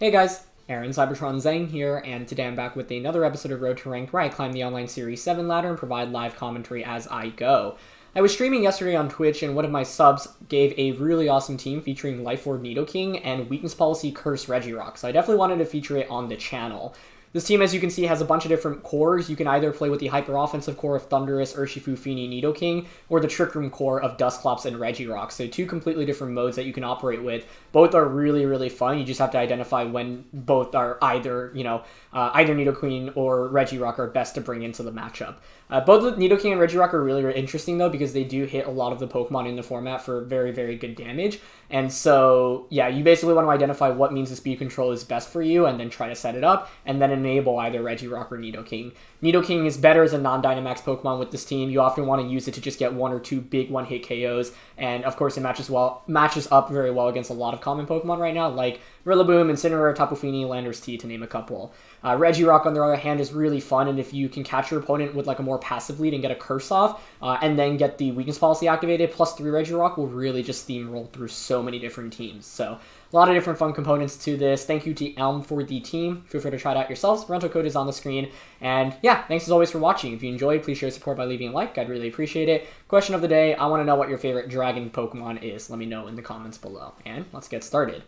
Hey guys, Aaron Cybertron Zhang here, and today I'm back with another episode of Road to Ranked where I climb the online Series 7 ladder and provide live commentary as I go. I was streaming yesterday on Twitch, and one of my subs gave a really awesome team featuring Life Orb Nidoking and Weakness Policy Curse Regirock, so I definitely wanted to feature it on the channel. This team, as you can see, has a bunch of different cores. You can either play with the hyper-offensive core of Thundurus, Urshifu, Fini, Nidoking, or the Trick Room core of Dusclops and Regirock. So two completely different modes that you can operate with. Both are really, really fun. You just have to identify when both are either, either Nidoking or Regirock are best to bring into the matchup. Both Nidoking and Regirock are really, really interesting, though, because they do hit a lot of the Pokemon in the format for very, very good damage. And so, yeah, you basically want to identify what means the speed control is best for you and then try to set it up and then enable either Regirock or Nidoking. Nidoking is better as a non-Dynamax Pokemon with this team. You often want to use it to just get one or two big one-hit KOs. And, of course, it matches up very well against a lot of common Pokemon right now, like Rillaboom, Incineroar, Tapu, Fini, Landorus-T, to name a couple. Regirock, on the other hand, is really fun, and if you can catch your opponent with like a more passive lead and get a curse off, and then get the weakness policy activated, plus 3 Regirock will really just steamroll through so many different teams. So a lot of different fun components to this. Thank you to Elm for the team. Feel free to try it out yourselves. Rental code is on the screen. And yeah, thanks as always for watching. If you enjoyed, please share support by leaving a like. I'd really appreciate it. Question of the day, I want to know what your favorite dragon Pokemon is. Let me know in the comments below. And let's get started.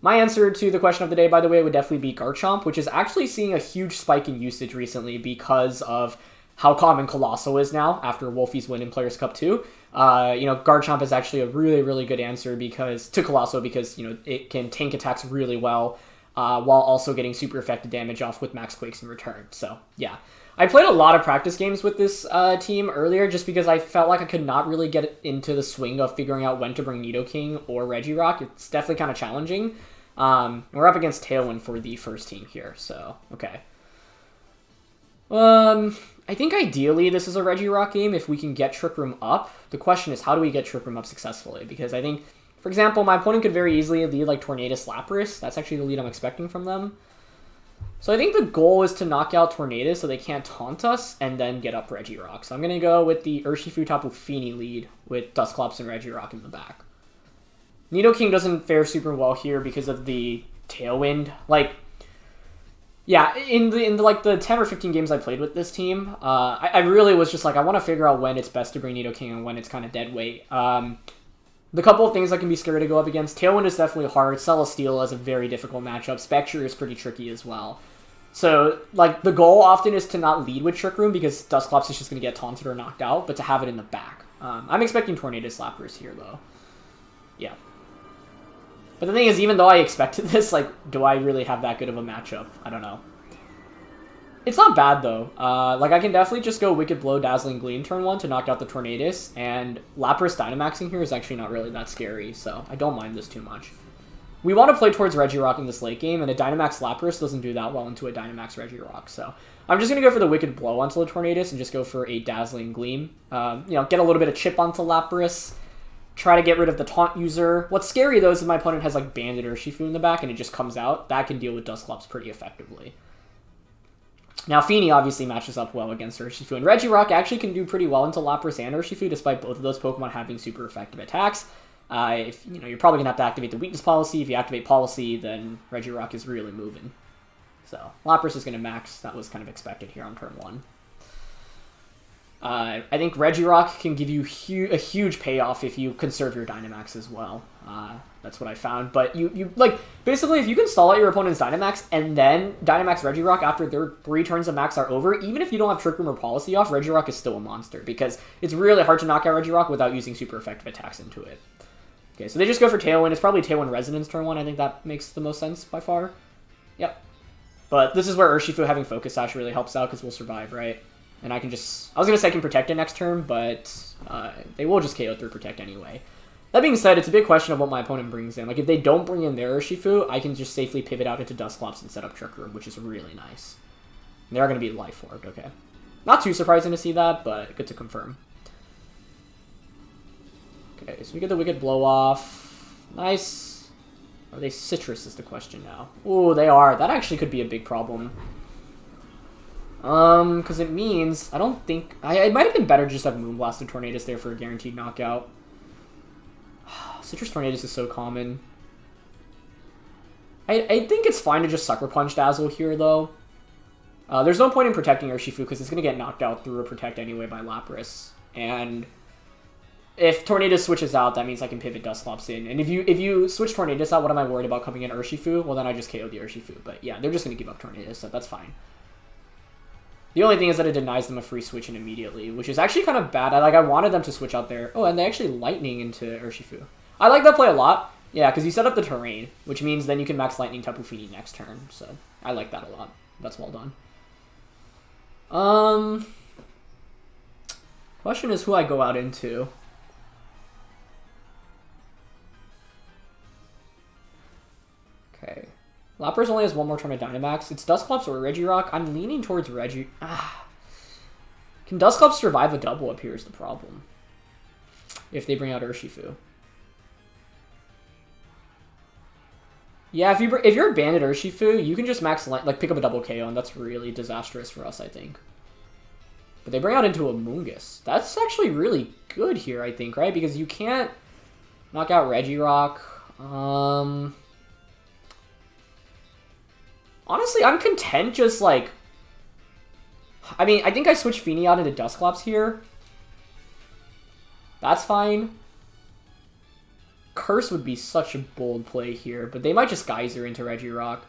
My answer to the question of the day, by the way, would definitely be Garchomp, which is actually seeing a huge spike in usage recently because of how common Colossal is now after Wolfie's win in Players Cup 2. Garchomp is actually a really, really good answer to Colossal because, it can tank attacks really well while also getting super effective damage off with Max Quakes in return. So, yeah. I played a lot of practice games with this team earlier just because I felt like I could not really get into the swing of figuring out when to bring Nidoking or Regirock. It's definitely kind of challenging. We're up against Tailwind for the first team here, so, okay. I think ideally this is a Regirock game if we can get Trick Room up. The question is, how do we get Trick Room up successfully? Because I think, for example, my opponent could very easily lead like Tornadus Lapras. That's actually the lead I'm expecting from them. So I think the goal is to knock out Tornadus so they can't taunt us and then get up Regirock. So I'm going to go with the Urshifu Tapu Fini lead with Dusclops and Regirock in the back. Nidoking doesn't fare super well here because of the Tailwind. In the 10 or 15 games I played with this team, I really was just like, I want to figure out when it's best to bring Nidoking and when it's kind of dead weight. The couple of things that can be scary to go up against, Tailwind is definitely hard. Celesteela is a very difficult matchup. Spectre is pretty tricky as well. So, the goal often is to not lead with Trick Room because Dusclops is just going to get taunted or knocked out, but to have it in the back. I'm expecting Tornadus Lapras here, though. Yeah. But the thing is, even though I expected this, do I really have that good of a matchup? I don't know. It's not bad, though. I can definitely just go Wicked Blow, Dazzling Gleam turn 1 to knock out the Tornadus, and Lapras Dynamaxing here is actually not really that scary, so I don't mind this too much. We want to play towards Regirock in this late game, and a Dynamax Lapras doesn't do that well into a Dynamax Regirock, so I'm just going to go for the Wicked Blow onto the Tornadus and just go for a Dazzling Gleam. Get a little bit of chip onto Lapras. Try to get rid of the taunt user. What's scary, though, is if my opponent has, Banded Urshifu in the back and it just comes out. That can deal with Dusclops pretty effectively. Now, Fini obviously matches up well against Urshifu, and Regirock actually can do pretty well into Lapras and Urshifu, despite both of those Pokemon having super effective attacks. You're probably going to have to activate the Weakness Policy. If you activate Policy, then Regirock is really moving. So, Lapras is going to max. That was kind of expected here on turn 1. I think Regirock can give you a huge payoff if you conserve your Dynamax as well. That's what I found. But basically, if you can stall out your opponent's Dynamax and then Dynamax Regirock after their 3 turns of max are over, even if you don't have Trick Room or Policy off, Regirock is still a monster because it's really hard to knock out Regirock without using super effective attacks into it. Okay, so they just go for Tailwind. It's probably Tailwind Resonance turn 1. I think that makes the most sense by far. Yep. But this is where Urshifu having Focus Sash really helps out because we'll survive, right? And I was going to say I can Protect it next turn, but they will just KO through Protect anyway. That being said, it's a big question of what my opponent brings in. If they don't bring in their Urshifu, I can just safely pivot out into Dusclops and set up Trick Room, which is really nice. And they are going to be Life Orbed, okay. Not too surprising to see that, but good to confirm. Okay, so we get the Wicked Blow off. Nice. Are they Citrus is the question now. Ooh, they are. That actually could be a big problem. Because it means, I don't think, it might have been better to just have Moonblast and Tornadus there for a guaranteed knockout. Citrus Tornadus is so common. I think it's fine to just Sucker Punch Dazzle here, though. There's no point in protecting Urshifu because it's going to get knocked out through a Protect anyway by Lapras. And if Tornadus switches out, that means I can pivot Dusclops in. And if you switch Tornadus out, what am I worried about coming in Urshifu? Well, then I just KO the Urshifu. But yeah, they're just going to give up Tornadus, so that's fine. The only thing is that it denies them a free switch in immediately, which is actually kind of bad. I wanted them to switch out there. Oh, and they actually Lightning into Urshifu. I like that play a lot. Yeah, because you set up the terrain, which means then you can max Lightning Tapu Fini next turn. So I like that a lot. That's well done. Question is who I go out into. Okay. Lapras only has one more turn of Dynamax. It's Dusclops or Regirock. I'm leaning towards Can Dusclops survive a double up here is the problem. If they bring out Urshifu. Yeah, if you're a Bandit Urshifu, you can just max pick up a double KO, and that's really disastrous for us, I think. But they bring out into Amoonguss. That's actually really good here, I think, right? Because you can't knock out Regirock. Honestly, I'm content just like... I mean, I think I switch Fini out into Dusclops here. That's fine. Curse would be such a bold play here, but they might just Geyser into Regirock.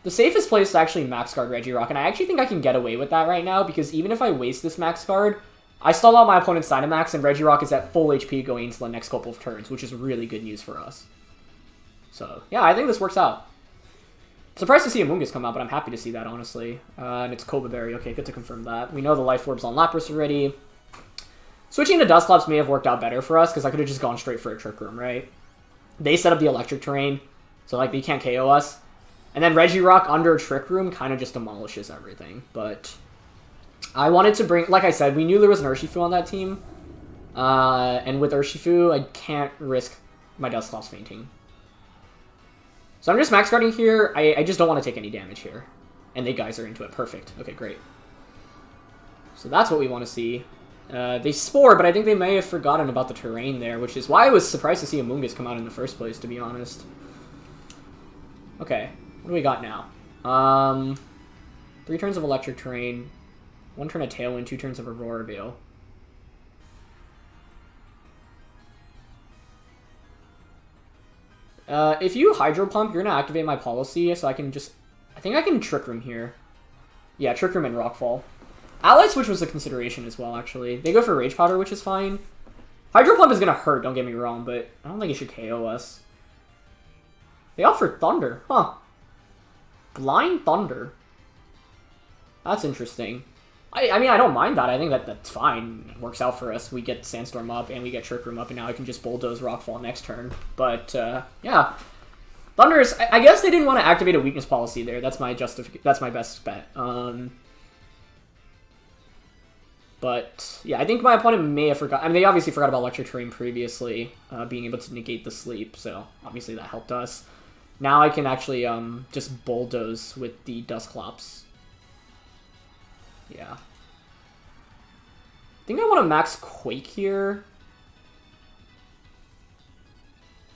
The safest play is to actually Max Guard Regirock, and I actually think I can get away with that right now, because even if I waste this Max Guard, I stall out my opponent's Dynamax, and Regirock is at full HP going into the next couple of turns, which is really good news for us. So, yeah, I think this works out. Surprised to see Amoonguss come out, but I'm happy to see that, honestly. And it's Cobra Berry. Okay, good to confirm that. We know the Life Orb's on Lapras already. Switching to Dusclops may have worked out better for us, because I could have just gone straight for a Trick Room, right? They set up the Electric Terrain, so, like, they can't KO us. And then Regirock under a Trick Room kind of just demolishes everything. But I wanted to bring... Like I said, we knew there was an Urshifu on that team. And with Urshifu, I can't risk my Dusclops fainting. So I'm just max guarding here. I just don't want to take any damage here. And they Geyser into it. Perfect. Okay, great. So that's what we want to see. They Spore, but I think they may have forgotten about the terrain there, which is why I was surprised to see Amoonguss come out in the first place, to be honest. Okay, what do we got now? 3 turns of Electric Terrain, 1 turn of Tailwind, 2 turns of Aurora Veil. If you Hydro Pump, you're going to activate my policy, so I can just... I think I can Trick Room here. Yeah, Trick Room and Rockfall. Ally Switch was a consideration as well, actually. They go for Rage Powder, which is fine. Hydro Pump is going to hurt, don't get me wrong, but I don't think it should KO us. They offer Thunder. Huh. Blind Thunder. That's interesting. I mean, I don't mind that. I think that's fine. It works out for us. We get Sandstorm up, and we get Trick Room up, and now I can just Bulldoze Rockfall next turn. But, yeah. Thundurus, I guess they didn't want to activate a weakness policy there. That's my best bet. But, yeah, I think my opponent may have forgot. I mean, they obviously forgot about Electric Terrain previously, being able to negate the sleep, so obviously that helped us. Now I can actually just Bulldoze with the Dusclops. Yeah. I think I want to max Quake here.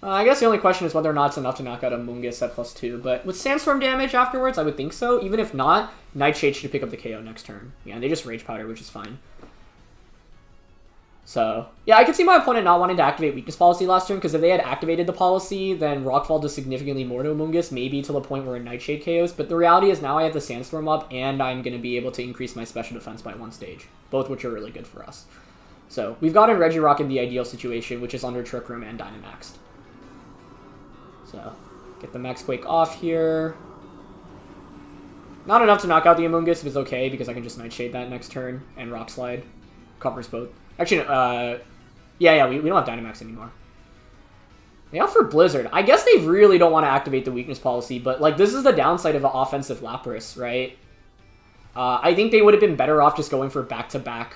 I guess the only question is whether or not it's enough to knock out Amoonguss at +2, but with Sandstorm damage afterwards, I would think so. Even if not, Nightshade should pick up the KO next turn. Yeah, and they just Rage Powder, which is fine. So, yeah, I could see my opponent not wanting to activate Weakness Policy last turn, because if they had activated the policy, then Rockfall does significantly more to Amoonguss, maybe to the point where a Nightshade KOs, but the reality is now I have the Sandstorm up, and I'm going to be able to increase my special defense by 1 stage, both which are really good for us. So, we've gotten Regirock in the ideal situation, which is under Trick Room and Dynamaxed. So, get the Max Quake off here. Not enough to knock out the Amoonguss, but it's okay, because I can just Nightshade that next turn, and Rock Slide. Covers both. Actually, yeah, we don't have Dynamax anymore. They offer Blizzard. I guess they really don't want to activate the weakness policy, but, like, this is the downside of an offensive Lapras, right? I think they would have been better off just going for back-to-back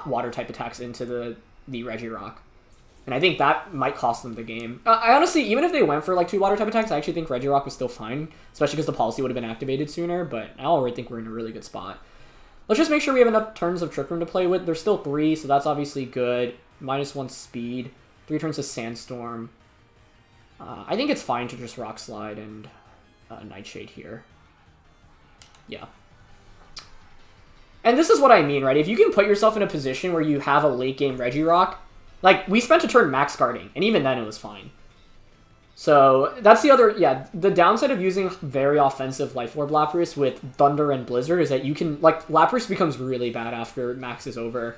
water-type attacks into the Regirock. And I think that might cost them the game. I honestly, even if they went for, like, 2 water-type attacks, I actually think Regirock was still fine, especially because the policy would have been activated sooner, but I already think we're in a really good spot. Let's just make sure we have enough turns of Trick Room to play with. There's still 3, so that's obviously good. -1 speed. 3 turns of Sandstorm. I think it's fine to just Rock Slide and Nightshade here. Yeah. And this is what I mean, right? If you can put yourself in a position where you have a late game Regirock, like, we spent a turn max guarding, and even then it was fine. So, that's the other, yeah, the downside of using very offensive Life Orb Lapras with Thunder and Blizzard is that you can, like, Lapras becomes really bad after max is over,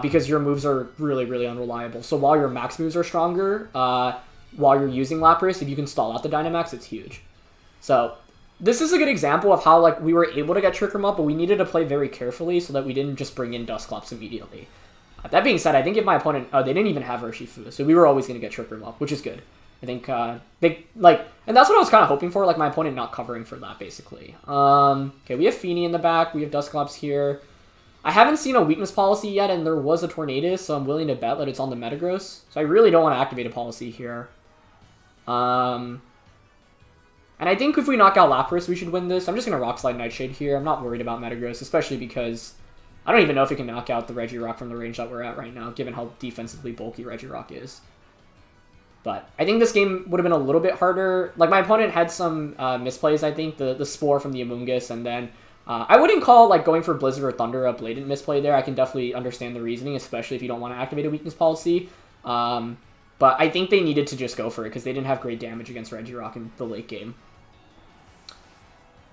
because your moves are really, really unreliable. So while your max moves are stronger, while you're using Lapras, if you can stall out the Dynamax, it's huge. So, this is a good example of how, like, we were able to get Trick Room up, but we needed to play very carefully so that we didn't just bring in Dusclops immediately. That being said, I think if my opponent... Oh, they didn't even have Urshifu, so we were always going to get Trick Room up, which is good. I think, they, like... And that's what I was kind of hoping for, like, my opponent not covering for that, basically. Okay, we have Fini in the back, we have Dusclops here. I haven't seen a weakness policy yet, and there was a Tornadus, so I'm willing to bet that it's on the Metagross. So I really don't want to activate a policy here. And I think if we knock out Lapras, we should win this. I'm just going to Rock Slide Nightshade here. I'm not worried about Metagross, especially because I don't even know if it can knock out the Regirock from the range that we're at right now, given how defensively bulky Regirock is. But I think this game would have been a little bit harder. Like, my opponent had some misplays, I think. The Spore from the Amoonguss, and then I wouldn't call, like, going for Blizzard or Thunder a blatant misplay there. I can definitely understand the reasoning, especially if you don't want to activate a weakness policy. But I think they needed to just go for it because they didn't have great damage against Regirock in the late game.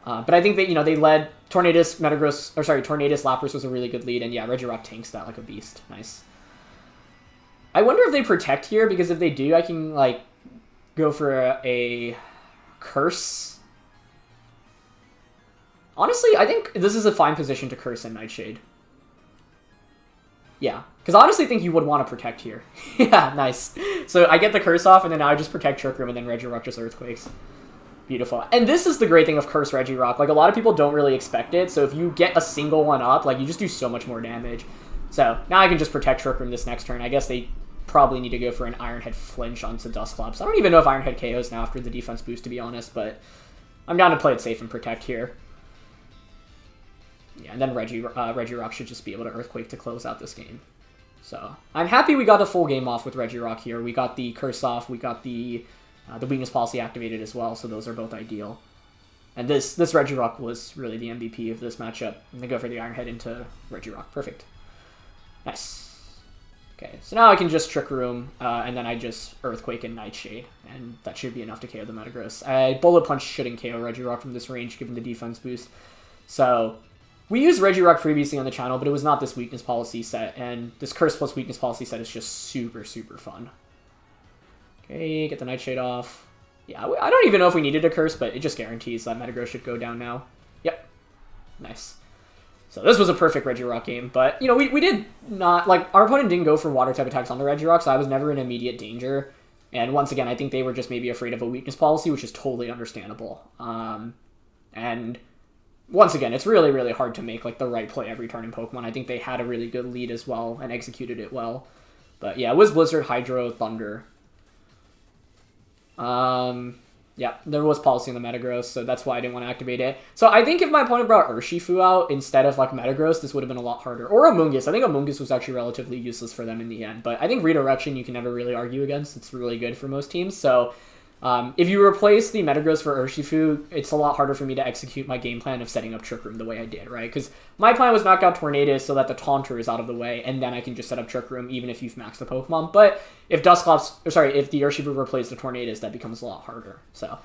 But I think that, you know, they led Tornadus, Metagross, or sorry, Tornadus, Lapras was a really good lead, and yeah, Regirock tanks that like a beast. Nice. I wonder if they protect here, because if they do, I can, like, go for a Curse. Honestly, I think this is a fine position to Curse and Nightshade. Yeah, because I honestly think you would want to protect here. Yeah, nice. So I get the Curse off, and then I just protect Trick Room, and then Regirock just Earthquakes. Beautiful. And this is the great thing of Curse Regirock. Like, a lot of people don't really expect it, so if you get a single one up, like, you just do so much more damage. So, now I can just protect Trick Room this next turn. I guess they probably need to go for an Iron Head Flinch onto Dusclops. I don't even know if Iron Head KOs now after the defense boost, to be honest, but I'm down to play it safe and protect here. Yeah, and then Regirock should just be able to Earthquake to close out this game. So, I'm happy we got the full game off with Regirock here. We got the Curse off, we got the weakness policy activated as well, so those are both ideal. And this Regirock was really the MVP of this matchup. I'm going to go for the Iron Head into Regirock. Perfect. Nice. Okay, so now I can just Trick Room, and then I just Earthquake and Nightshade, and that should be enough to KO the Metagross. Bullet Punch shouldn't KO Regirock from this range, given the defense boost. So, we used Regirock previously on the channel, but it was not this weakness policy set, and this Curse plus weakness policy set is just super, super fun. Okay, get the Nightshade off. Yeah, I don't even know if we needed a Curse, but it just guarantees that Metagross should go down now. Yep. Nice. So this was a perfect Regirock game, but, you know, we did not, like, our opponent didn't go for water type attacks on the Regirock, so I was never in immediate danger. And once again, I think they were just maybe afraid of a weakness policy, which is totally understandable. And once again, it's really, really hard to make, like, the right play every turn in Pokemon. I think they had a really good lead as well and executed it well. But yeah, it was Blizzard, Hydro, Thunder. Yeah, there was policy in the Metagross, so that's why I didn't want to activate it. So I think if my opponent brought Urshifu out instead of, like, Metagross, this would have been a lot harder. Or Amoonguss. I think Amoonguss was actually relatively useless for them in the end. But I think Redirection you can never really argue against. It's really good for most teams. So if you replace the Metagross for Urshifu, it's a lot harder for me to execute my game plan of setting up Trick Room the way I did, right? Because my plan was knock out Tornadus so that the Taunter is out of the way, and then I can just set up Trick Room even if you've maxed the Pokemon. But if if the Urshifu replaces the Tornadus, that becomes a lot harder. So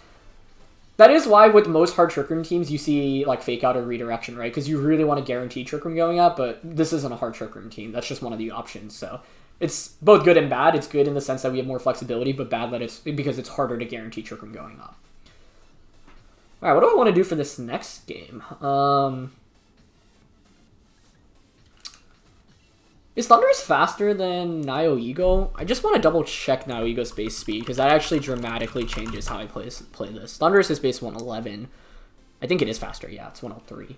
that is why with most hard Trick Room teams, you see, like, Fake Out or Redirection, right? Because you really want to guarantee Trick Room going up, but this isn't a hard Trick Room team. That's just one of the options, so it's both good and bad. It's good in the sense that we have more flexibility, but bad that it's because it's harder to guarantee Trick Room going up. All right, what do I want to do for this next game? Is Thundurus faster than Nihilego? I just want to double check Nihilego's base speed, because that actually dramatically changes how I play this. Thundurus is base 111. I think it is faster. Yeah, it's 103.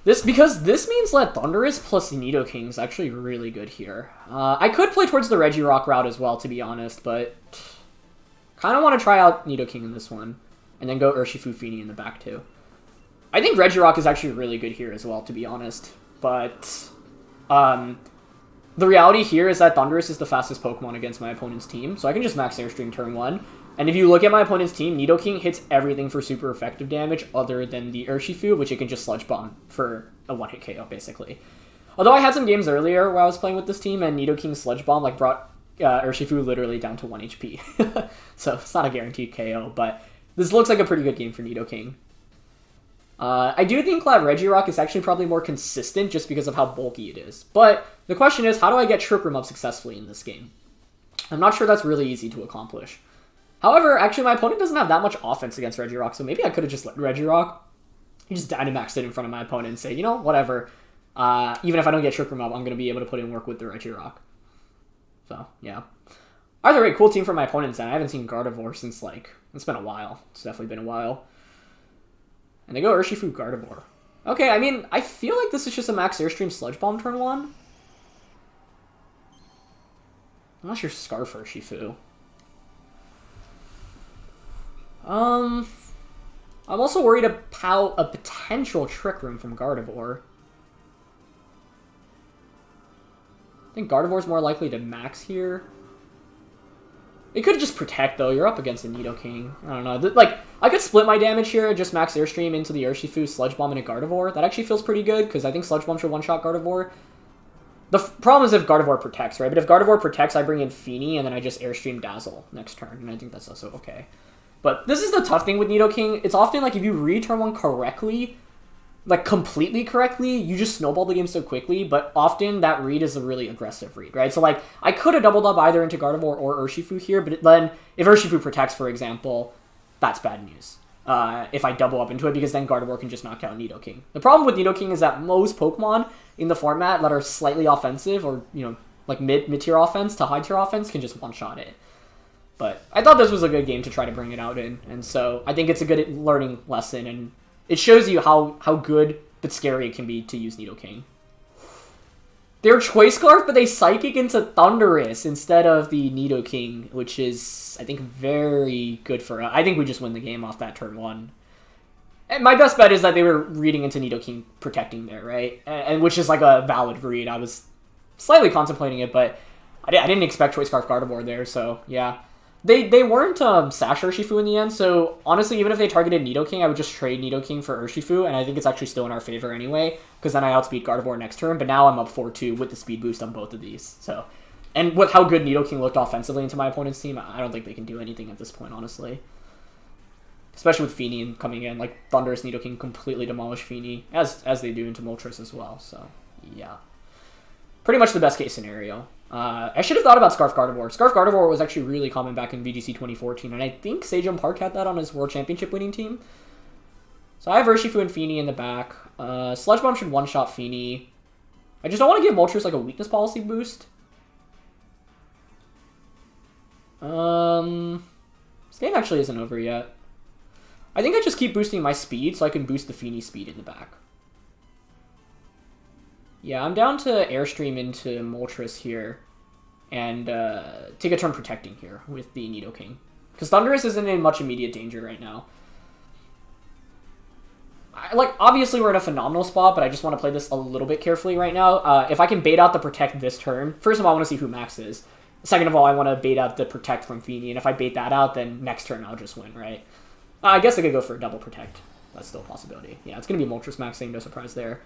Because this means that Thundurus plus Nidoking is actually really good here. I could play towards the Regirock route as well, to be honest, but kind of want to try out Nidoking in this one, and then go Urshifu Fini in the back too. I think Regirock is actually really good here as well, to be honest, but the reality here is that Thundurus is the fastest Pokemon against my opponent's team, so I can just max Airstream turn 1. And if you look at my opponent's team, Nidoking hits everything for super effective damage other than the Urshifu, which it can just Sludge Bomb for a one-hit KO, basically. Although I had some games earlier where I was playing with this team, and Nidoking Sludge Bomb like brought Urshifu literally down to 1 HP. So it's not a guaranteed KO, but this looks like a pretty good game for Nidoking. I do think that Regirock is actually probably more consistent just because of how bulky it is. But the question is, how do I get Trick Room up successfully in this game? I'm not sure that's really easy to accomplish. However, actually my opponent doesn't have that much offense against Regirock, so maybe I could have just let Regirock. He just Dynamaxed it in front of my opponent and say, you know, whatever. Even if I don't get Trick Room up, I'm going to be able to put in work with the Regirock. So, yeah. Either way, cool team for my opponents, and I haven't seen Gardevoir since, like, it's been a while. It's definitely been a while. And they go Urshifu Gardevoir. Okay, I mean, I feel like this is just a max Airstream Sludge Bomb turn 1. Unless you're Scarf Urshifu. I'm also worried about a potential Trick Room from Gardevoir. I think Gardevoir's more likely to max here. It could just Protect, though. You're up against a Nidoking. I don't know. Like, I could split my damage here and just max Airstream into the Urshifu, Sludge Bomb, and a Gardevoir. That actually feels pretty good, because I think Sludge Bomb should one-shot Gardevoir. The problem is if Gardevoir protects, right? But if Gardevoir protects, I bring in Fini, and then I just Airstream Dazzle next turn, and I think that's also okay. But this is the tough thing with Nidoking. It's often, like, if you read turn 1 correctly, like, completely correctly, you just snowball the game so quickly, but often that read is a really aggressive read, right? So, like, I could have doubled up either into Gardevoir or Urshifu here, but then if Urshifu protects, for example, that's bad news. If I double up into it, because then Gardevoir can just knock out Nidoking. The problem with Nidoking is that most Pokemon in the format that are slightly offensive, or, you know, like mid-tier offense to high-tier offense, can just one-shot it. But I thought this was a good game to try to bring it out in, and so I think it's a good learning lesson, and it shows you how good but scary it can be to use Nidoking. They're Choice Scarf, but they Psychic into Thundurus instead of the Nidoking, which is, I think, very good for us. I think we just win the game off that turn 1. And my best bet is that they were reading into Nidoking protecting there, right? And which is like a valid read. I was slightly contemplating it, but I didn't expect Choice Scarf Gardevoir there, so yeah. They weren't Sash Urshifu in the end, so honestly, even if they targeted Nidoking, I would just trade Nidoking for Urshifu, and I think it's actually still in our favor anyway, because then I outspeed Gardevoir next turn, but now I'm up 4-2 with the speed boost on both of these, so. And with how good Nidoking looked offensively into my opponent's team, I don't think they can do anything at this point, honestly. Especially with Fini coming in, like, Thundurus Nidoking completely demolish Fini, as they do into Moltres as well, so, yeah. Pretty much the best case scenario. I should have thought about Scarf Gardevoir. Scarf Gardevoir was actually really common back in VGC 2014, and I think Sejong Park had that on his World Championship winning team. So I have Urshifu and Fini in the back. Sludge Bomb should one-shot Fini. I just don't want to give Moltres like a weakness policy boost. This game actually isn't over yet. I think I just keep boosting my speed so I can boost the Fini speed in the back. Yeah, I'm down to Airstream into Moltres here, and take a turn protecting here with the Nidoking. Because Thundurus isn't in much immediate danger right now. Obviously we're in a phenomenal spot, but I just want to play this a little bit carefully right now. If I can bait out the Protect this turn, first of all, I want to see who Max is. Second of all, I want to bait out the Protect from Fini, and if I bait that out, then next turn I'll just win, right? I guess I could go for a double Protect. That's still a possibility. Yeah, it's going to be Moltres maxing, no surprise there.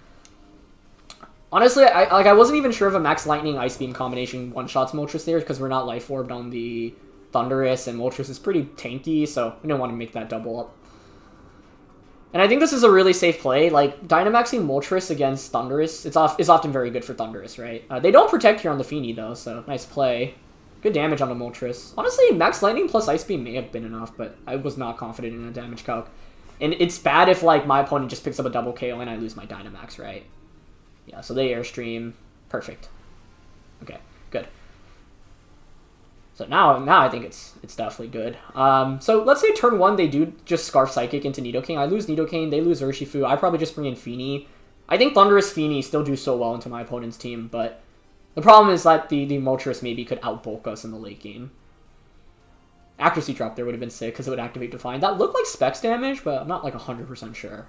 Honestly, I wasn't even sure if a Max Lightning Ice Beam combination one-shots Moltres there, because we're not Life Orbed on the Thundurus, and Moltres is pretty tanky, so we don't want to make that double up. And I think this is a really safe play. Like, Dynamaxing Moltres against Thundurus is often very good for Thundurus, right? They don't protect here on the Fini, though, so nice play. Good damage on the Moltres. Honestly, Max Lightning plus Ice Beam may have been enough, but I was not confident in a damage calc. And it's bad if, like, my opponent just picks up a double KO and I lose my Dynamax, right? Yeah, so they Airstream. Perfect. Okay, good. So now I think it's definitely good. So let's say turn 1 they do just Scarf Psychic into Nidoking. I lose Nidoking, they lose Urshifu. I probably just bring in Fini. I think Thundurus Fini still do so well into my opponent's team, but the problem is that the Moltres maybe could outbulk us in the late game. Accuracy drop there would have been sick because it would activate Define. That looked like Specs damage, but I'm not like 100% sure.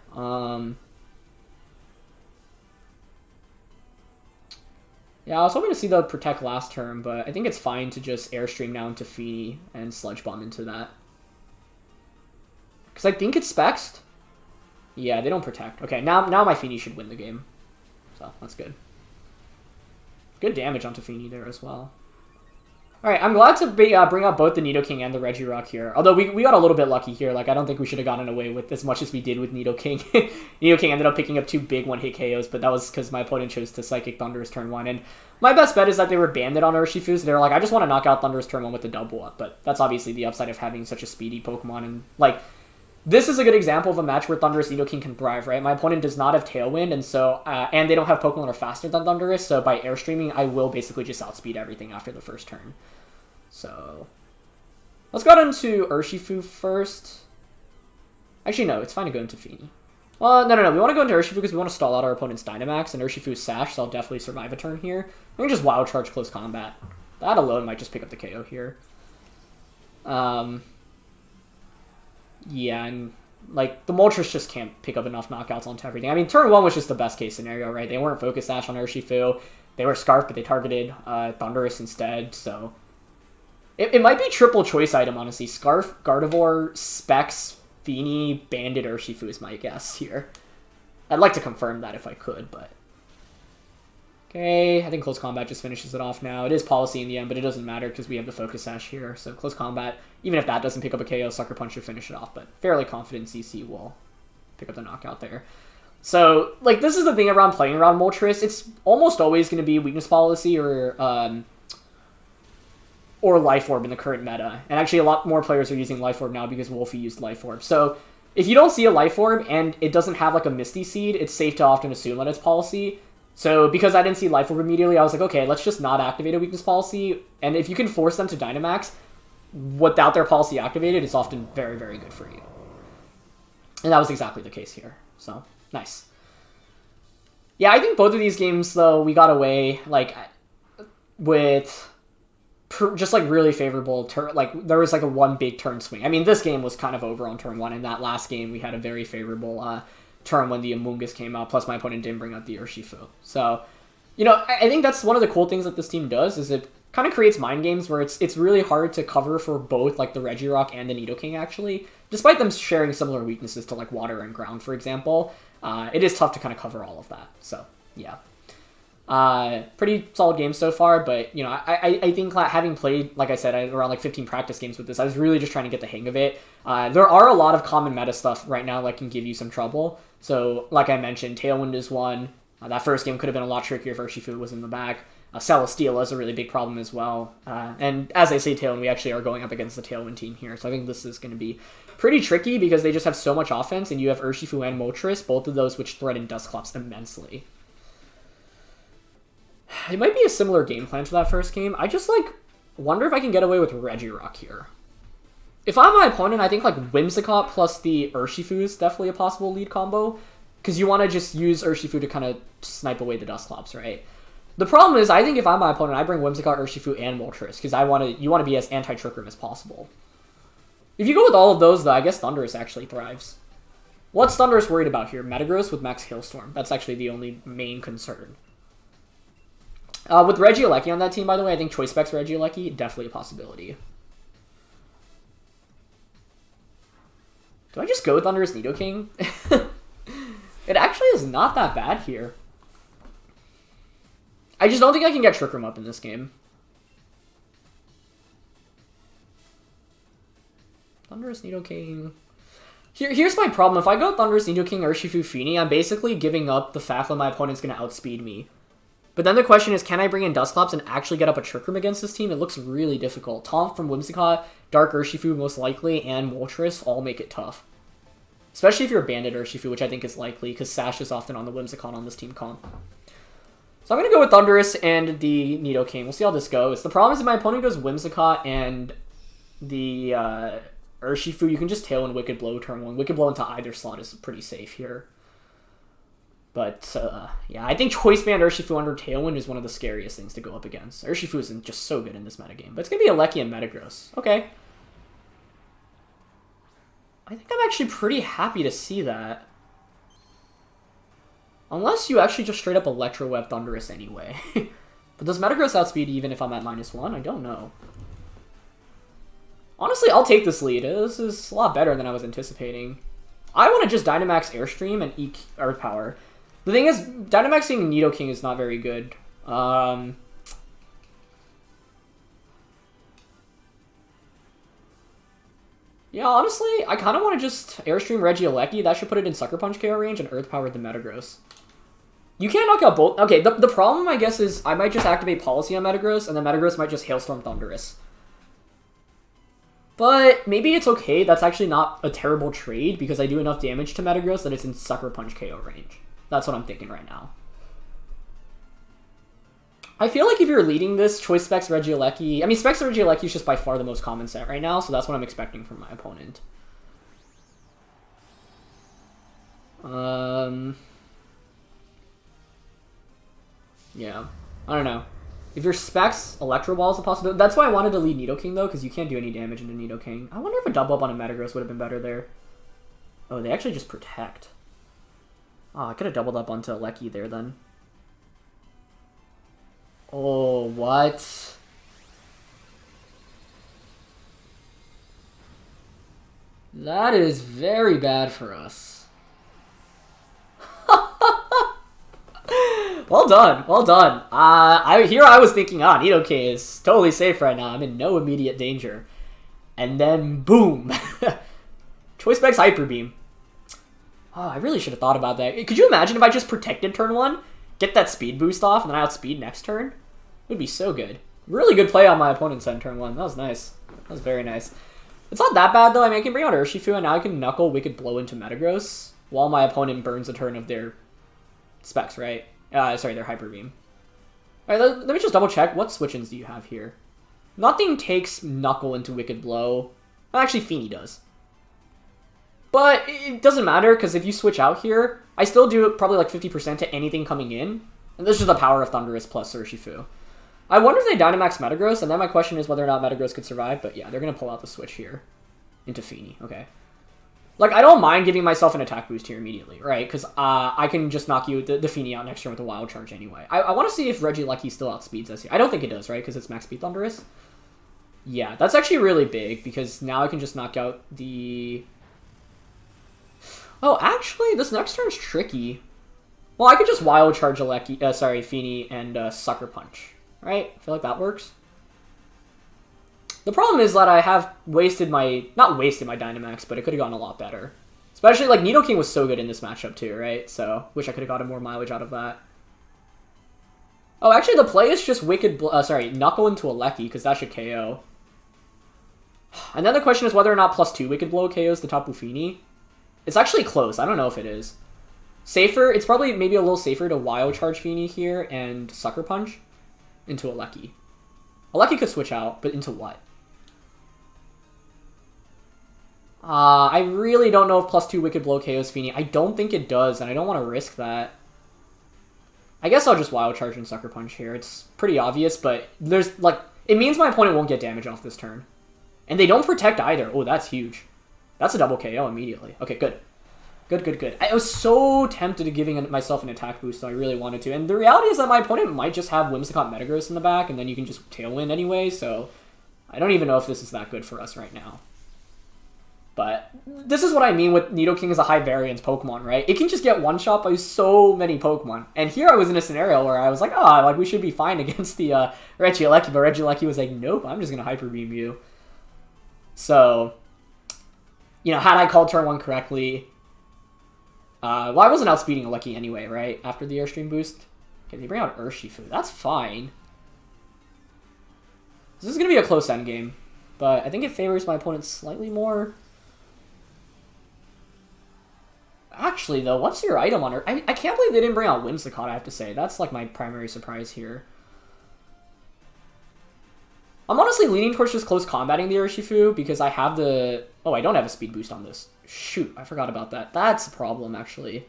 Yeah, I was hoping to see the Protect last turn, but I think it's fine to just Airstream now into Fini and Sludge Bomb into that. Because I think it's Spexed. Yeah, they don't Protect. Okay, now my Fini should win the game. So, that's good. Good damage onto Fini there as well. Alright, I'm glad to bring up both the Nidoking and the Regirock here. Although we got a little bit lucky here. Like, I don't think we should have gotten away with as much as we did with Nidoking. Nidoking ended up picking up 2 big one-hit KOs, but that was because my opponent chose to Psychic Thundurus turn 1. And my best bet is that they were banded on Urshifu, so they were like, I just want to knock out Thundurus turn 1 with the double up. But that's obviously the upside of having such a speedy Pokemon. And, like, this is a good example of a match where Thundurus Nidoking can thrive, right? My opponent does not have Tailwind, and so and they don't have Pokemon that are faster than Thundurus, so by Airstreaming, I will basically just outspeed everything after the first turn. So, let's go into Urshifu first. Actually, no, it's fine to go into Fini. Well, no. We want to go into Urshifu because we want to stall out our opponent's Dynamax, and Urshifu's Sash, so I'll definitely survive a turn here. We can just Wild Charge Close Combat. That alone might just pick up the KO here. Yeah, and, like, the Moltres just can't pick up enough knockouts onto everything. I mean, turn 1 was just the best case scenario, right? They weren't Focus Sash on Urshifu. They were Scarf, but they targeted Thundurus instead, so... It might be triple choice item, honestly. Scarf, Gardevoir, Specs, Fini, Banded, Urshifu is my guess here. I'd like to confirm that if I could, but... Okay, I think Close Combat just finishes it off now. It is policy in the end, but it doesn't matter because we have the Focus Sash here. So Close Combat, even if that doesn't pick up a KO, Sucker Punch should finish it off, but fairly confident CC will pick up the knockout there. So, like, this is the thing around playing around Moltres. It's almost always going to be Weakness Policy or Life Orb in the current meta. And actually a lot more players are using Life Orb now because Wolfie used Life Orb. So if you don't see a Life Orb and it doesn't have like a Misty Seed, it's safe to often assume that it's Policy. So because I didn't see Life Orb immediately, I was like, okay, let's just not activate a Weakness Policy. And if you can force them to Dynamax without their Policy activated, it's often very, very good for you. And that was exactly the case here. So, nice. Yeah, I think both of these games, though, we got away, like, with... just like really favorable turn, like there was like a one big turn swing. I mean, this game was kind of over on turn 1, and that last game we had a very favorable turn when the Amoonguss came out, plus my opponent didn't bring out the Urshifu. So, you know, I think that's one of the cool things that this team does, is it kind of creates mind games where it's really hard to cover for both like the Regirock and the Nidoking actually, despite them sharing similar weaknesses to like water and ground, for example. It is tough to kind of cover all of that. So, yeah. Pretty solid game so far, but, you know, I think having played, like I said, around like 15 practice games with this, I was really just trying to get the hang of it. There are a lot of common meta stuff right now that can give you some trouble. So, like I mentioned, Tailwind is one. That first game could have been a lot trickier if Urshifu was in the back. Celesteela is a really big problem as well. And as I say Tailwind, we actually are going up against the Tailwind team here, so I think this is going to be pretty tricky because they just have so much offense, and you have Urshifu and Moltres, both of those which threaten Dusclops immensely. It might be a similar game plan to that first game. I just, like, wonder if I can get away with Regirock here. If I'm my opponent, I think, like, Whimsicott plus the Urshifu is definitely a possible lead combo. Because you want to just use Urshifu to kind of snipe away the Dusclops, right? The problem is, I think if I'm my opponent, I bring Whimsicott, Urshifu, and Moltres. Because you want to be as anti-Trick Room as possible. If you go with all of those, though, I guess Thundurus actually thrives. What's Thundurus worried about here? Metagross with Max Hailstorm. That's actually the only main concern. With Regieleki on that team, by the way, I think Choice Specs Regieleki, definitely a possibility. Do I just go with Thundurus Nidoking? It actually is not that bad here. I just don't think I can get Trick Room up in this game. Thundurus Nidoking... Here's my problem. If I go Thundurus Nidoking, Urshifu, Fini, I'm basically giving up the fact that my opponent's going to outspeed me. But then the question is, can I bring in Dusclops and actually get up a Trick Room against this team? It looks really difficult. Taunt from Whimsicott, Dark Urshifu most likely, and Moltres all make it tough. Especially if you're a Banded Urshifu, which I think is likely, because Sash is often on the Whimsicott on this team comp. So I'm going to go with Thundurus and the Nidoking. We'll see how this goes. The problem is if my opponent goes Whimsicott and the Urshifu, you can just Tailwind Wicked Blow turn 1. Wicked Blow into either slot is pretty safe here. But, yeah, I think Choice Band Urshifu under Tailwind is one of the scariest things to go up against. Urshifu is just so good in this metagame. But it's going to be Regieleki and Metagross. Okay. I think I'm actually pretty happy to see that. Unless you actually just straight up Electro Web Thundurus anyway. Does Metagross outspeed even if I'm at -1? I don't know. Honestly, I'll take this lead. This is a lot better than I was anticipating. I want to just Dynamax Airstream and Eek Earth Power. The thing is, Dynamaxing Nidoking is not very good. Yeah, honestly, I kind of want to just Airstream Regieleki. That should put it in Sucker Punch KO range and Earth Power the Metagross. You can't knock out both. Okay, the problem, I guess, is I might just activate Policy on Metagross, and then Metagross might just Hailstorm Thundurus. But maybe it's okay. That's actually not a terrible trade, because I do enough damage to Metagross that it's in Sucker Punch KO range. That's what I'm thinking right now. I feel like if you're leading this, Choice Specs Regieleki... I mean, Specs Regieleki is just by far the most common set right now, so that's what I'm expecting from my opponent. Yeah. I don't know. If your Specs, Electro Ball is a possibility. That's why I wanted to lead Nidoking, though, because you can't do any damage into Nidoking. I wonder if a double up on a Metagross would have been better there. Oh, they actually just protect. Oh, I could have doubled up onto Lecky there, then. Oh, what? That is very bad for us. Well done, well done. I was thinking, Nidoking is totally safe right now. I'm in no immediate danger. And then, boom. Choice Specs Hyper Beam. Oh, I really should have thought about that. Could you imagine if I just protected turn 1, get that speed boost off, and then I outspeed next turn? It would be so good. Really good play on my opponent's end turn 1. That was nice. That was very nice. It's not that bad, though. I mean, I can bring out Urshifu, and now I can Knuckle Wicked Blow into Metagross, while my opponent burns a turn of their Specs, right? Sorry, their Hyper Beam. Alright, let me just double check. What switch-ins do you have here? Nothing takes Knuckle into Wicked Blow. Well, actually, Fini does. But it doesn't matter, because if you switch out here, I still do probably like 50% to anything coming in. And this is the power of Thundurus plus Urshifu. I wonder if they Dynamax Metagross, and then my question is whether or not Metagross could survive. But yeah, they're going to pull out the switch here into Fini. Okay. Like, I don't mind giving myself an attack boost here immediately, right? Because I can just knock you the Fini out next turn with a Wild Charge anyway. I want to see if Regieleki still outspeeds us here. I don't think it does, right? Because it's Max Speed Thundurus. Yeah, that's actually really big, because now I can just knock out the... Oh, actually, this next turn's tricky. Well, I could just Wild Charge Fini and Sucker Punch, right? I feel like that works. The problem is that I have wasted my... Not wasted my Dynamax, but it could have gone a lot better. Especially, like, Nidoking was so good in this matchup, too, right? So, wish I could have gotten more mileage out of that. Oh, actually, the play is just Knuckle into a Lecky, because that should KO. And then the question is whether or not +2 Wicked Blow KOs the Tapu Fini. It's actually close. I don't know if it is. Safer, it's probably maybe a little safer to Wild Charge Fini here and Sucker Punch into a Lecky. A Lecky could switch out, but into what? I really don't know if +2 Wicked Blow KOs Fini. I don't think it does, and I don't want to risk that. I guess I'll just Wild Charge and Sucker Punch here. It's pretty obvious, but there's, like... It means my opponent won't get damage off this turn. And they don't protect either. Oh, that's huge. That's a double KO immediately. Okay, good. Good. I was so tempted to giving myself an attack boost, though I really wanted to. And the reality is that my opponent might just have Whimsicott Metagross in the back, and then you can just Tailwind anyway, so... I don't even know if this is that good for us right now. But this is what I mean with Nidoking as a high variance Pokemon, right? It can just get one-shot by so many Pokemon. And here I was in a scenario where I was like, like we should be fine against the Regieleki, but Regieleki was like, nope, I'm just going to Hyper Beam you. So, you know, had I called turn 1 correctly... well, I wasn't outspeeding a Lecky anyway, right? After the Airstream boost. Okay, they bring out Urshifu. That's fine. This is going to be a close endgame. But I think it favors my opponent slightly more. Actually, though, what's your item on her? I can't believe they didn't bring out Whimsicott, I have to say. That's, like, my primary surprise here. I'm honestly leaning towards just close combating the Urshifu because I have the... Oh, I don't have a speed boost on this. Shoot, I forgot about that. That's a problem, actually.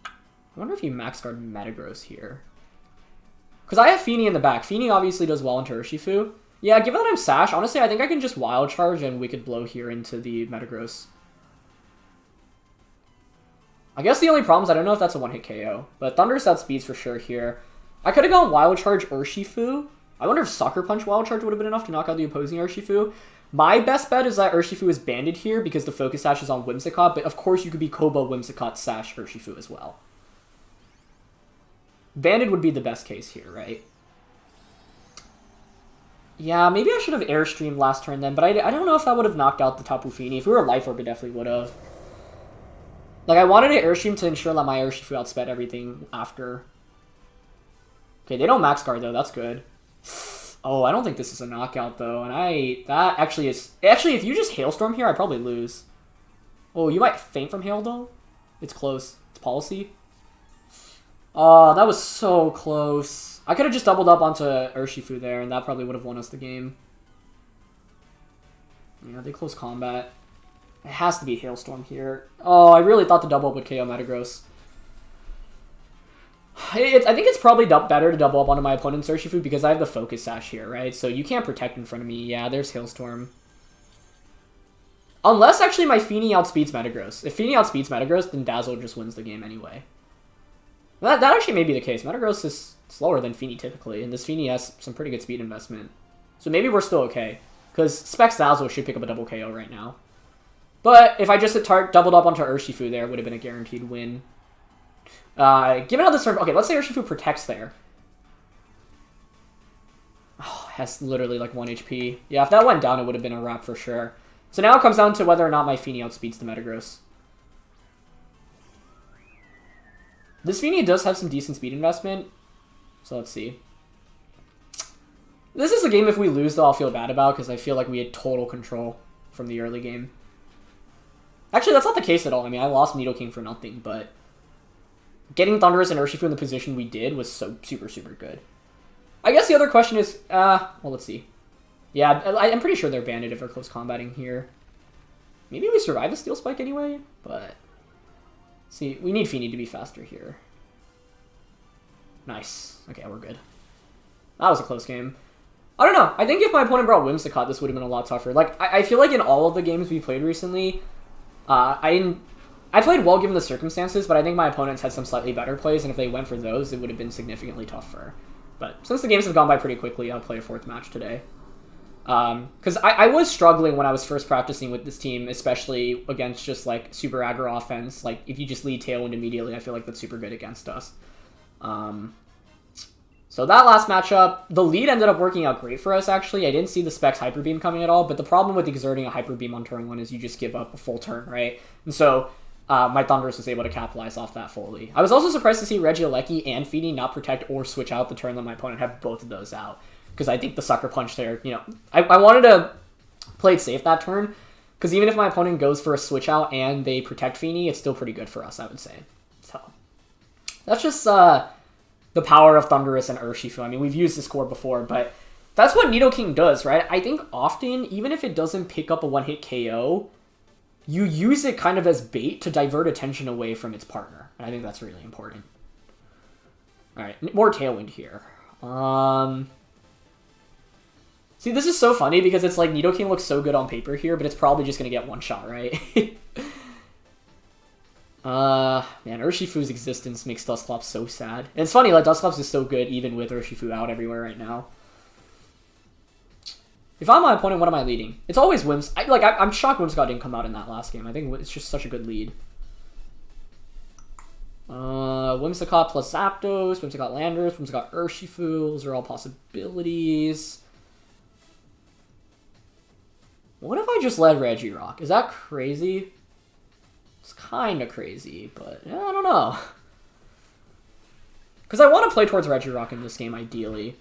I wonder if you max guard Metagross here. Because I have Fini in the back. Fini obviously does well into Urshifu. Yeah, given that I'm Sash, honestly, I think I can just Wild Charge and Wicked Blow here into the Metagross. I guess the only problem is I don't know if that's a one-hit KO. But Thundurus outspeeds for sure here. I could have gone Wild Charge Urshifu. I wonder if Sucker Punch Wild Charge would have been enough to knock out the opposing Urshifu. My best bet is that Urshifu is banded here because the Focus Sash is on Whimsicott, but of course you could be Kobo Whimsicott Sash Urshifu as well. Banded would be the best case here, right? Yeah, maybe I should have Airstreamed last turn then, but I don't know if that would have knocked out the Tapu Fini. If we were Life Orb, it definitely would have. Like, I wanted to Airstream to ensure that my Urshifu outsped everything after. Okay, they don't Max Guard though, that's good. Oh, I don't think this is a knockout, though, and that actually is... Actually, if you just Hailstorm here, I'd probably lose. Oh, you might faint from Hail, though? It's close. It's policy. Oh, that was so close. I could have just doubled up onto Urshifu there, and that probably would have won us the game. Yeah, they close combat. It has to be Hailstorm here. Oh, I really thought the double up would KO Metagross. I think it's probably better to double up onto my opponent's Urshifu because I have the Focus Sash here, right? So you can't protect in front of me. Yeah, there's Hailstorm. Unless, actually, my Fini outspeeds Metagross. If Fini outspeeds Metagross, then Dazzle just wins the game anyway. That actually may be the case. Metagross is slower than Fini typically, and this Fini has some pretty good speed investment. So maybe we're still okay, because Specs Dazzle should pick up a double KO right now. But if I just doubled up onto Urshifu there, it would have been a guaranteed win. Given how this turn... Okay, let's say Urshifu protects there. Oh, has literally like 1 HP. Yeah, if that went down, it would have been a wrap for sure. So now it comes down to whether or not my Fini outspeeds the Metagross. This Fini does have some decent speed investment. So let's see. This is a game if we lose, though, I'll feel bad about, because I feel like we had total control from the early game. Actually, that's not the case at all. I mean, I lost Nidoking for nothing, but... Getting Thundurus and Urshifu in the position we did was so super, super good. I guess the other question is... well, let's see. Yeah, I'm pretty sure they're banded if they're close combating here. Maybe we survive a Steel Spike anyway, but... See, we need Fini to be faster here. Nice. Okay, we're good. That was a close game. I don't know. I think if my opponent brought Whimsicott, this would have been a lot tougher. Like, I feel like in all of the games we played recently, I played well given the circumstances, but I think my opponents had some slightly better plays, and if they went for those, it would have been significantly tougher. But since the games have gone by pretty quickly, I'll play a fourth match today. Because I was struggling when I was first practicing with this team, especially against just, like, super aggro offense. Like, if you just lead Tailwind immediately, I feel like that's super good against us. So that last matchup, the lead ended up working out great for us, actually. I didn't see the Specs Hyper Beam coming at all, but the problem with exerting a Hyper Beam on turn 1 is you just give up a full turn, right? And so... my Thundurus was able to capitalize off that fully. I was also surprised to see Regieleki and Fini not protect or switch out the turn that my opponent had both of those out. Because I think the Sucker Punch there, you know... I wanted to play it safe that turn. Because even if my opponent goes for a switch out and they protect Fini, it's still pretty good for us, I would say. So, that's just the power of Thundurus and Urshifu. I mean, we've used this core before, but that's what Nidoking does, right? I think often, even if it doesn't pick up a one-hit KO... you use it kind of as bait to divert attention away from its partner. And I think that's really important. Alright, more Tailwind here. See, this is so funny because it's like Nidoking looks so good on paper here, but it's probably just going to get one shot, right? Man, Urshifu's existence makes Dusclops so sad. And it's funny, like, Dusclops is so good even with Urshifu out everywhere right now. If I'm my opponent, what am I leading? It's always Whims. I'm shocked Whimsicott didn't come out in that last game. I think it's just such a good lead. Whimsicott plus Zapdos, Whimsicott Landorus, Whimsicott Urshifu. Those are all possibilities. What if I just led Regirock? Is that crazy? It's kind of crazy, but yeah, I don't know. Because I want to play towards Regirock in this game, ideally.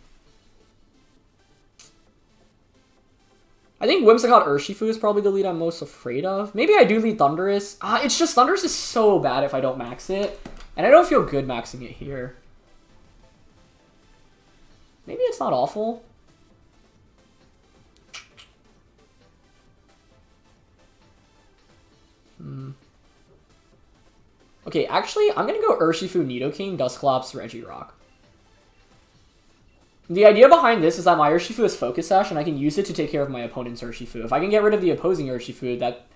I think Whimsicott Urshifu is probably the lead I'm most afraid of. Maybe I do lead Thundurus. It's just Thundurus is so bad if I don't max it. And I don't feel good maxing it here. Maybe it's not awful. Okay, actually, I'm going to go Urshifu, Nidoking, Dusclops, Regirock. The idea behind this is that my Urshifu is Focus Sash, and I can use it to take care of my opponent's Urshifu. If I can get rid of the opposing Urshifu, that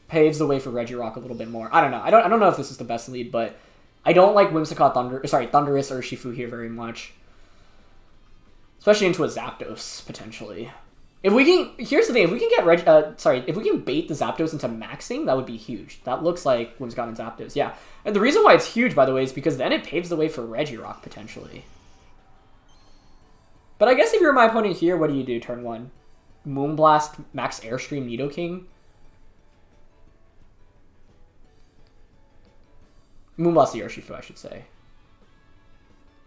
paves the way for Regirock a little bit more. I don't know. I don't know if this is the best lead, but I don't like Whimsicott Thundurus Urshifu here very much. Especially into a Zapdos, potentially. If we can, here's the thing, if we can get if we can bait the Zapdos into maxing, that would be huge. That looks like Whimsicott and Zapdos, yeah. And the reason why it's huge, by the way, is because then it paves the way for Regirock, potentially. But I guess if you're my opponent here, what do you do turn 1? Moonblast, Max Airstream, Nidoking? Moonblast the Urshifu, I should say.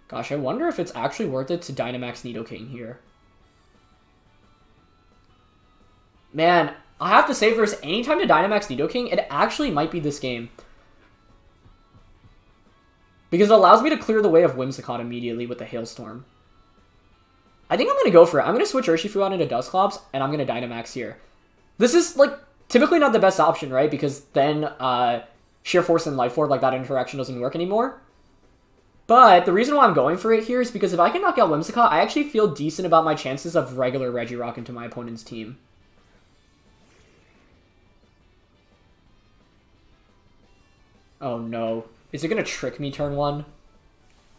Gosh, I wonder if it's actually worth it to Dynamax Nidoking here. Man, I have to say, if there's any time to Dynamax Nidoking, it actually might be this game. Because it allows me to clear the way of Whimsicott immediately with the Hailstorm. I think I'm going to go for it. I'm going to switch Urshifu out into Dusclops, and I'm going to Dynamax here. This is, like, typically not the best option, right? Because then Sheer Force and Life Orb, like, that interaction doesn't work anymore. But the reason why I'm going for it here is because if I can knock out Whimsicott, I actually feel decent about my chances of regular Regirock into my opponent's team. Oh no. Is it going to trick me turn 1?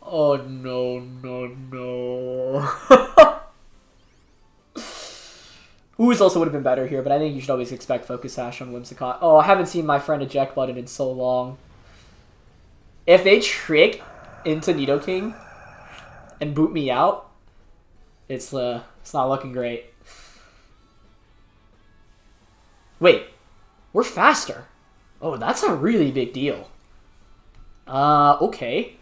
Oh no, no, no. Ooze also would have been better here, but I think you should always expect Focus Sash on Whimsicott. Oh, I haven't seen my friend eject button in so long. If they trick into Nidoking and boot me out, it's not looking great. Wait, we're faster. Oh, that's a really big deal. Okay.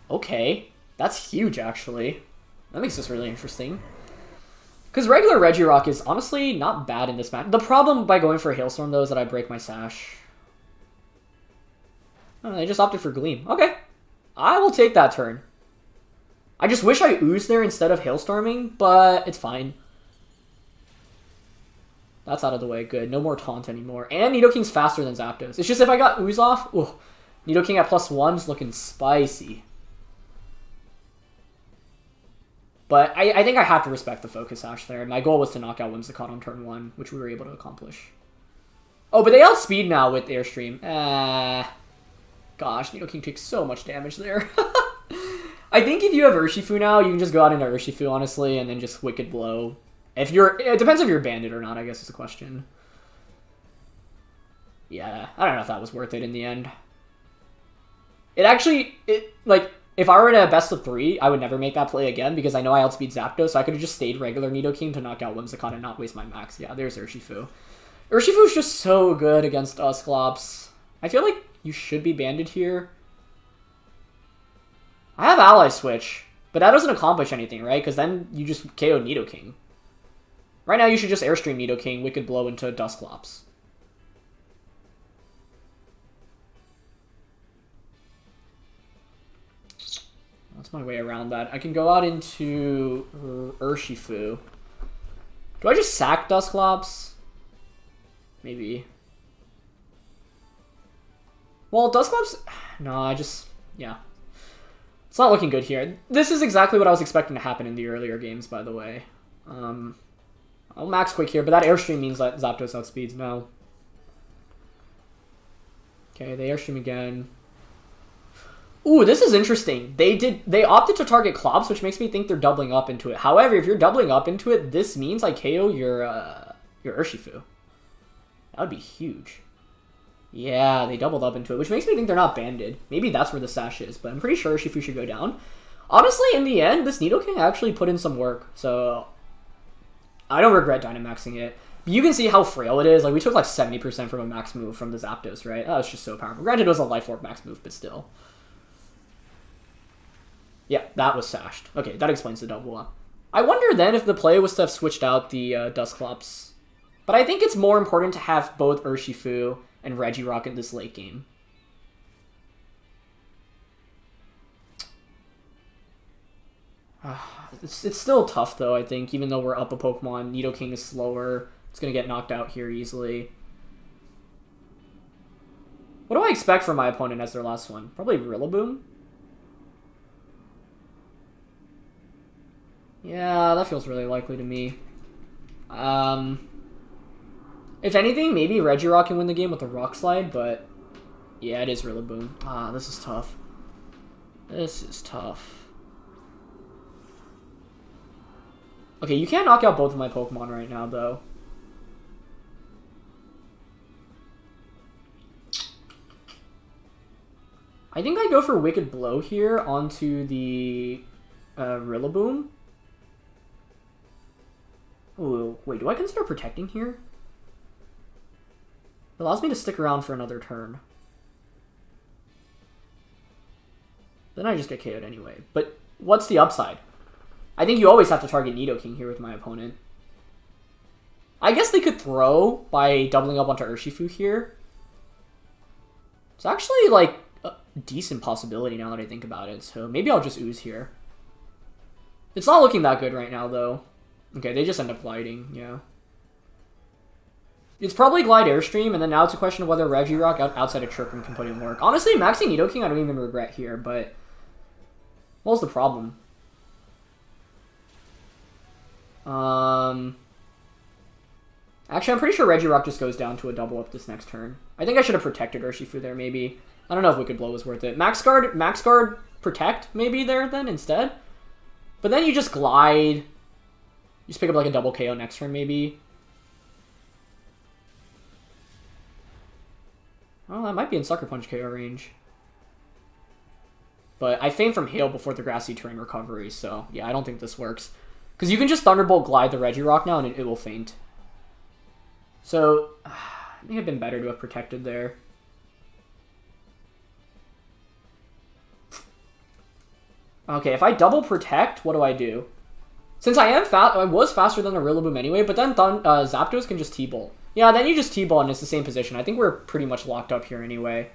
Okay, that's huge, actually. That makes this really interesting. Because regular Regirock is honestly not bad in this match. The problem by going for a Hailstorm, though, is that I break my Sash. Oh, they just opted for Gleam. Okay, I will take that turn. I just wish I Ooze there instead of Hailstorming, but it's fine. That's out of the way. Good. No more Taunt anymore. And Nidoking's faster than Zapdos. It's just if I got Ooze off, ooh, Nidoking at +1's looking spicy. But I think I have to respect the Focus Sash there. My goal was to knock out Whimsicott on turn 1, which we were able to accomplish. Oh, but they outspeed now with Airstream. Gosh, Nidoking takes so much damage there. I think if you have Urshifu now, you can just go out into Urshifu, honestly, and then just Wicked Blow. If you're, it depends if you're banded or not, I guess is the question. Yeah, I don't know if that was worth it in the end. It actually, like, if I were in a best of 3, I would never make that play again because I know I outspeed Zapdos, so I could have just stayed regular Nidoking to knock out Whimsicott and not waste my max. Yeah, there's Urshifu. Urshifu's just so good against Dusclops. I feel like you should be banded here. I have Ally Switch, but that doesn't accomplish anything, right? Because then you just KO Nidoking. Right now, you should just Airstream Nidoking, Wicked Blow into Dusclops. That's my way around that. I can go out into Urshifu. Do I just sack Dusclops? Maybe. Well, Dusclops... No, I just... Yeah. It's not looking good here. This is exactly what I was expecting to happen in the earlier games, by the way. I'll max quick here, but that Airstream means that Zapdos outspeeds now. Okay, they Airstream again. Ooh, this is interesting. They opted to target Clops, which makes me think they're doubling up into it. However, if you're doubling up into it, this means I KO your Urshifu. That would be huge. Yeah, they doubled up into it, which makes me think they're not banded. Maybe that's where the Sash is, but I'm pretty sure Urshifu should go down. Honestly, in the end, this Nidoking actually put in some work, so I don't regret Dynamaxing it. But you can see how frail it is. Like, we took like 70% from a max move from the Zapdos, right? That was just so powerful. Granted, it was a Life Orb max move, but still. Yeah, that was sashed. Okay, that explains the double up. I wonder then if the play was to have switched out the Dusclops. But I think it's more important to have both Urshifu and Regirock in this late game. It's still tough, though, I think, even though we're up a Pokemon. Nidoking is slower. It's going to get knocked out here easily. What do I expect from my opponent as their last one? Probably Rillaboom? Yeah, that feels really likely to me. If anything, maybe Regirock can win the game with a Rock Slide, but yeah, it is Rillaboom. Ah, this is tough. This is tough. Okay, you can't knock out both of my Pokemon right now, though. I think I go for Wicked Blow here onto the Rillaboom. Oh, wait, do I consider protecting here? It allows me to stick around for another turn. Then I just get KO'd anyway. But what's the upside? I think you always have to target Nidoking here with my opponent. I guess they could throw by doubling up onto Urshifu here. It's actually, like, a decent possibility now that I think about it. So maybe I'll just Ooze here. It's not looking that good right now, though. Okay, they just end up gliding, yeah. It's probably Glide Airstream, and then now it's a question of whether Regirock outside of Chirping can put in work. Honestly, maxing Nidoking I don't even regret here, but what was the problem? Actually, I'm pretty sure Regirock just goes down to a double up this next turn. I think I should have protected Urshifu there, maybe. I don't know if Wicked Blow was worth it. Max Guard Protect, maybe, there, then, instead? But then you just glide. You just pick up, like, a double KO next turn, maybe. Oh, that might be in Sucker Punch KO range. But I faint from Hail before the Grassy Terrain recovery, so yeah, I don't think this works. Because you can just Thunderbolt Glide the Regirock now and it will faint. So, I think it'd been better to have protected there. Okay, if I double protect, what do I do? Since I was faster than the Rillaboom anyway, but then Zapdos can just T-Bolt. Yeah, then you just T-Ball and it's the same position. I think we're pretty much locked up here anyway.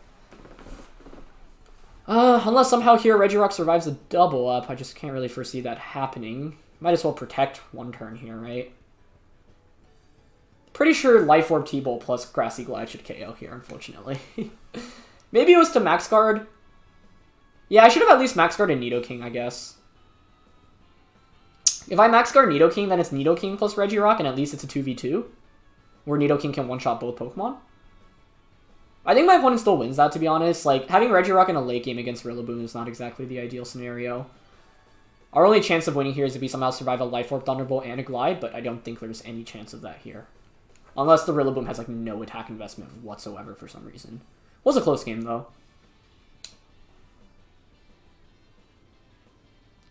Unless somehow here Regirock survives a double up. I just can't really foresee that happening. Might as well protect one turn here, right? Pretty sure Life Orb T-Bolt plus Grassy Glide should KO here, unfortunately. Maybe it was to Max Guard. Yeah, I should have at least Max Guard and Nidoking, I guess. If I Max Guard Nidoking, then it's Nidoking plus Regirock, and at least it's a 2v2. Where Nidoking can one-shot both Pokemon. I think my opponent still wins that, to be honest. Like, having Regirock in a late game against Rillaboom is not exactly the ideal scenario. Our only chance of winning here is if we somehow survive a Life Orb, Thunderbolt, and a Glide, but I don't think there's any chance of that here. Unless the Rillaboom has, like, no attack investment whatsoever for some reason. It was a close game, though.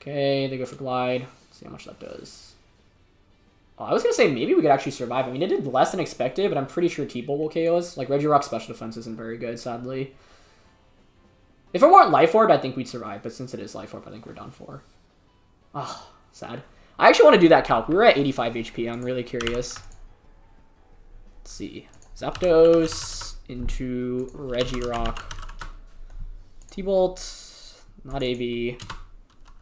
Okay, they go for Glide. Let's see how much that does. I was going to say maybe we could actually survive. I mean, it did less than expected, but I'm pretty sure T-Bolt will KO us. Like, Regirock's special defense isn't very good, sadly. If it weren't Life Orb, I think we'd survive, but since it is Life Orb, I think we're done for. Ah, sad. I actually want to do that calc. We were at 85 HP. I'm really curious. Let's see. Zapdos into Regirock. T-Bolt, not AV.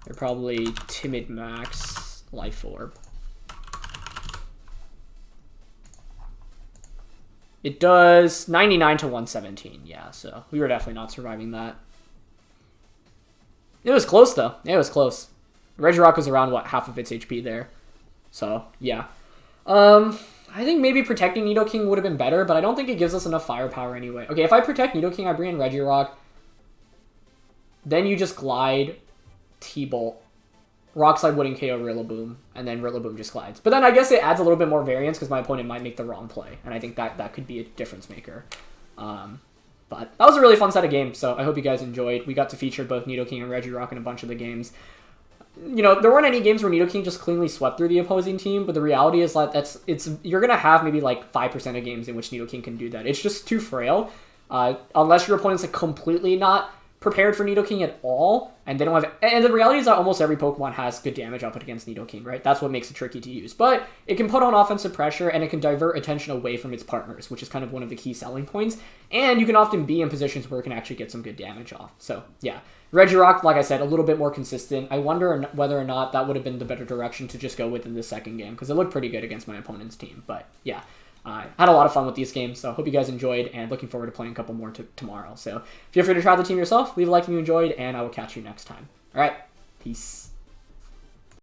They're probably Timid Max, Life Orb. It does 99 to 117, yeah, so we were definitely not surviving that. It was close, though. Yeah, it was close. Regirock was around, what, half of its HP there. So, yeah. I think maybe protecting Nidoking would have been better, but I don't think it gives us enough firepower anyway. Okay, if I protect Nidoking, I bring in Regirock. Then you just Glide, T-Bolt. Rock Slide wouldn't KO Rillaboom, and then Rillaboom just glides. But then I guess it adds a little bit more variance because my opponent might make the wrong play, and I think that could be a difference maker. But that was a really fun set of games, so I hope you guys enjoyed. We got to feature both Nidoking and Regirock in a bunch of the games. You know, there weren't any games where Nidoking just cleanly swept through the opposing team, but the reality is that you're going to have maybe like 5% of games in which Nidoking can do that. It's just too frail. Unless your opponent's like completely not prepared for Nidoking at all, and they don't have. And the reality is that almost every Pokemon has good damage output against Nidoking, right? That's what makes it tricky to use. But it can put on offensive pressure, and it can divert attention away from its partners, which is kind of one of the key selling points. And you can often be in positions where it can actually get some good damage off. So yeah, Regirock, like I said, a little bit more consistent. I wonder whether or not that would have been the better direction to just go with in the second game, because it looked pretty good against my opponent's team. But yeah. I had a lot of fun with these games, so I hope you guys enjoyed, and looking forward to playing a couple more tomorrow. So feel free to try the team yourself, leave a like if you enjoyed, and I will catch you next time. All right, peace.